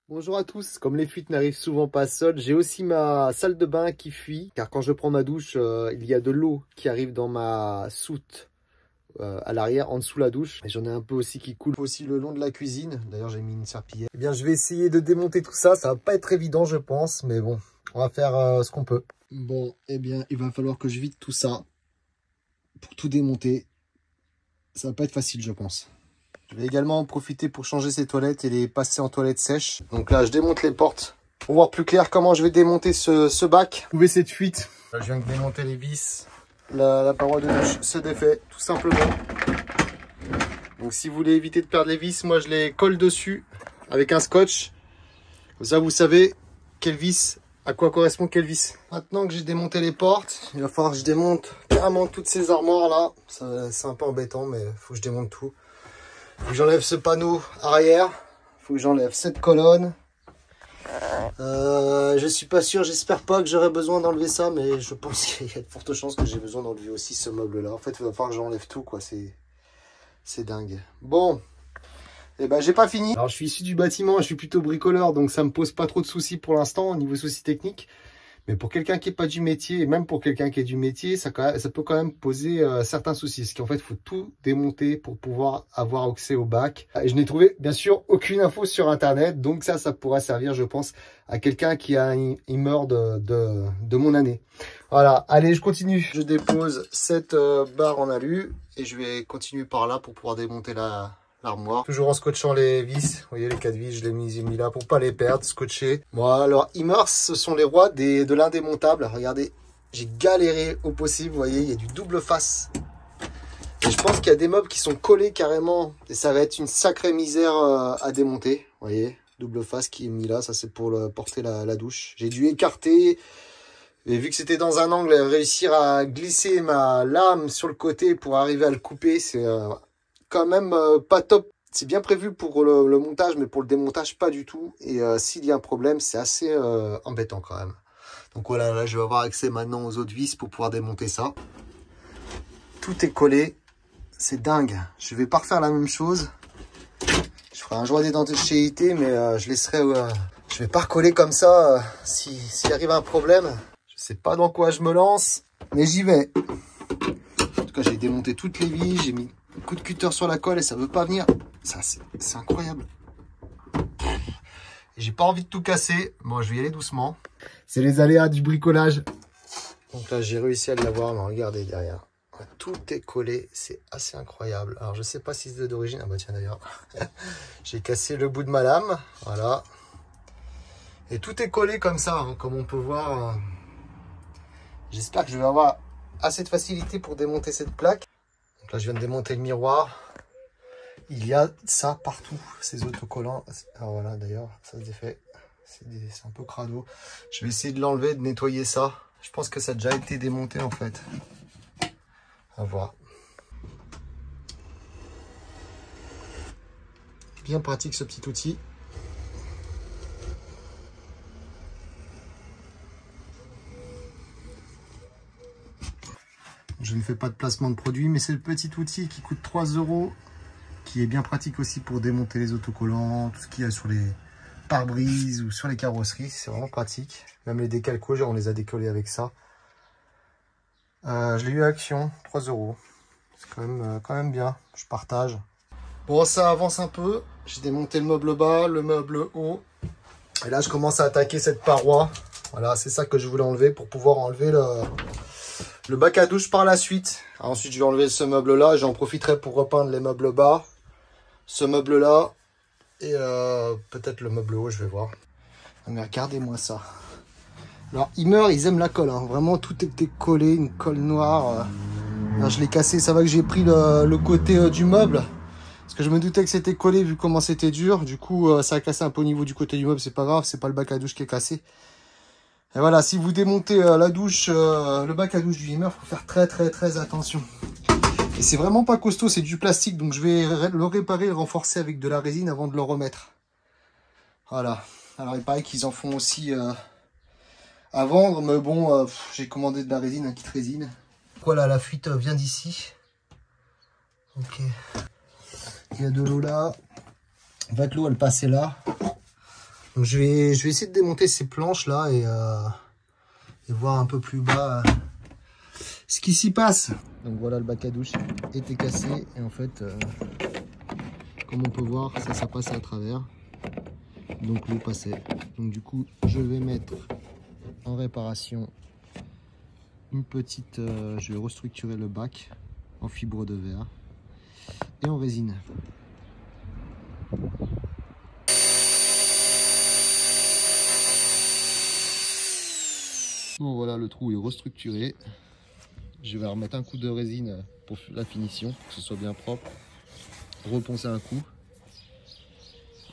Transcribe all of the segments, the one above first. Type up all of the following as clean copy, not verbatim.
Bonjour à tous, comme les fuites n'arrivent souvent pas seules, j'ai aussi ma salle de bain qui fuit, car quand je prends ma douche, il y a de l'eau qui arrive dans ma soute à l'arrière, en dessous la douche. Et j'en ai un peu aussi qui coule aussi le long de la cuisine, d'ailleurs j'ai mis une serpillière. Eh bien je vais essayer de démonter tout ça, ça va pas être évident je pense, mais bon, on va faire ce qu'on peut. Bon, eh bien il va falloir que je vide tout ça pour tout démonter. Ça va pas être facile je pense. Je vais également en profiter pour changer ces toilettes et les passer en toilettes sèches. Donc là, je démonte les portes pour voir plus clair comment je vais démonter ce bac. Trouver cette fuite. Là, je viens de démonter les vis. La paroi de douche se défait tout simplement. Donc si vous voulez éviter de perdre les vis, moi je les colle dessus avec un scotch. Comme ça, vous savez quelle vis, à quoi correspond quelle vis. Maintenant que j'ai démonté les portes, il va falloir que je démonte carrément toutes ces armoires là. C'est un peu embêtant, mais il faut que je démonte tout. Faut que j'enlève ce panneau arrière. Faut que j'enlève cette colonne. Je suis pas sûr, j'espère pas que j'aurai besoin d'enlever ça, mais je pense qu'il y a de fortes chances que j'ai besoin d'enlever aussi ce meuble-là. En fait, il va falloir que j'enlève tout, quoi. C'est dingue. Bon, et ben j'ai pas fini. Alors, je suis issu du bâtiment, je suis plutôt bricoleur, donc ça me pose pas trop de soucis pour l'instant au niveau soucis techniques. Mais pour quelqu'un qui n'est pas du métier, et même pour quelqu'un qui est du métier, ça peut quand même poser certains soucis. Parce qu'en fait, il faut tout démonter pour pouvoir avoir accès au bac. Et je n'ai trouvé, bien sûr, aucune info sur Internet. Donc ça pourra servir, je pense, à quelqu'un qui a une humeur de mon année. Voilà, allez, je continue. Je dépose cette barre en alu et je vais continuer par là pour pouvoir démonter l'armoire. Toujours en scotchant les vis. Vous voyez les 4 vis, je les ai mis là pour pas les perdre, scotcher. Bon, alors Immers, ce sont les rois de l'indémontable. Regardez, j'ai galéré au possible. Vous voyez, il y a du double face. Et je pense qu'il y a des meubles qui sont collés carrément. Et ça va être une sacrée misère à démonter. Vous voyez, double face qui est mis là. Ça, c'est pour porter la douche. J'ai dû écarter. Et vu que c'était dans un angle, réussir à glisser ma lame sur le côté pour arriver à le couper, c'est quand même pas top. C'est bien prévu pour le montage, mais pour le démontage, pas du tout. Et s'il y a un problème, c'est assez embêtant quand même. Donc voilà, là, je vais avoir accès maintenant aux autres vis pour pouvoir démonter ça. Tout est collé. C'est dingue. Je vais pas refaire la même chose. Je ferai un joint d'étanchéité, mais je laisserai... je vais pas recoller comme ça s'il arrive un problème. Je sais pas dans quoi je me lance, mais j'y vais. En tout cas, j'ai démonté toutes les vis, j'ai mis un coup de cutter sur la colle et ça veut pas venir. Ça, c'est incroyable. J'ai pas envie de tout casser. Bon, je vais y aller doucement. C'est les aléas du bricolage. Donc là, j'ai réussi à l'avoir. Mais regardez derrière. Tout est collé. C'est assez incroyable. Alors, je sais pas si c'est d'origine. Ah bah tiens, d'ailleurs. J'ai cassé le bout de ma lame. Voilà. Et tout est collé comme ça, hein, comme on peut voir. J'espère que je vais avoir assez de facilité pour démonter cette plaque. Donc là, je viens de démonter le miroir. Il y a ça partout, ces autocollants. Alors voilà, d'ailleurs, ça se défait. C'est un peu crado. Je vais essayer de l'enlever, de nettoyer ça. Je pense que ça a déjà été démonté en fait. À voir. Bien pratique ce petit outil. Je ne fais pas de placement de produit, mais c'est le petit outil qui coûte 3 €, qui est bien pratique aussi pour démonter les autocollants, tout ce qu'il y a sur les pare-brise ou sur les carrosseries. C'est vraiment pratique. Même les décalcos, on les a décollés avec ça. Je l'ai eu à Action, 3 €. C'est quand même bien. Je partage. Bon, ça avance un peu. J'ai démonté le meuble bas, le meuble haut. Et là, je commence à attaquer cette paroi. Voilà, c'est ça que je voulais enlever pour pouvoir enlever le bac à douche par la suite. Alors ensuite, je vais enlever ce meuble-là. J'en profiterai pour repeindre les meubles bas. Ce meuble-là. Et peut-être le meuble haut, je vais voir. Mais regardez-moi ça. Alors, Immers, ils aiment la colle. Hein. Vraiment, tout était collé. Une colle noire. Là, je l'ai cassé. Ça va que j'ai pris le côté du meuble. Parce que je me doutais que c'était collé vu comment c'était dur. Du coup, ça a cassé un peu au niveau du côté du meuble. C'est pas grave. C'est pas le bac à douche qui est cassé. Et voilà, si vous démontez la douche, le bac à douche du Immers, il faut faire très attention. Et c'est vraiment pas costaud, c'est du plastique, donc je vais le réparer et le renforcer avec de la résine avant de le remettre. Voilà. Alors il paraît qu'ils en font aussi à vendre, mais bon, j'ai commandé de la résine, un kit résine. Voilà, la fuite vient d'ici. Ok. Il y a de l'eau là. En fait, l'eau, elle passait là. Donc je vais essayer de démonter ces planches là et voir un peu plus bas ce qui s'y passe. Donc voilà, le bac à douche était cassé et en fait, comme on peut voir, ça passait à travers. Donc l'eau passait. Donc du coup, je vais mettre en réparation une petite... je vais restructurer le bac en fibre de verre et en résine. Bon voilà, le trou est restructuré. Je vais remettre un coup de résine pour la finition, pour que ce soit bien propre. Reponcer un coup.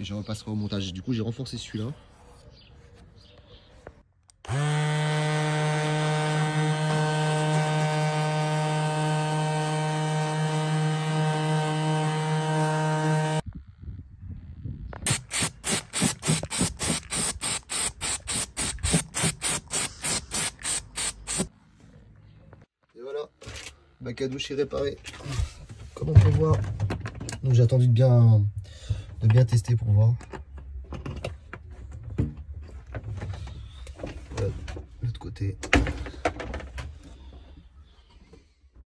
Et je repasserai au montage. Du coup, j'ai renforcé celui-là. Et voilà, bac à douche est réparé. Comme on peut voir. Donc j'ai attendu de bien tester pour voir. Voilà, de l'autre côté.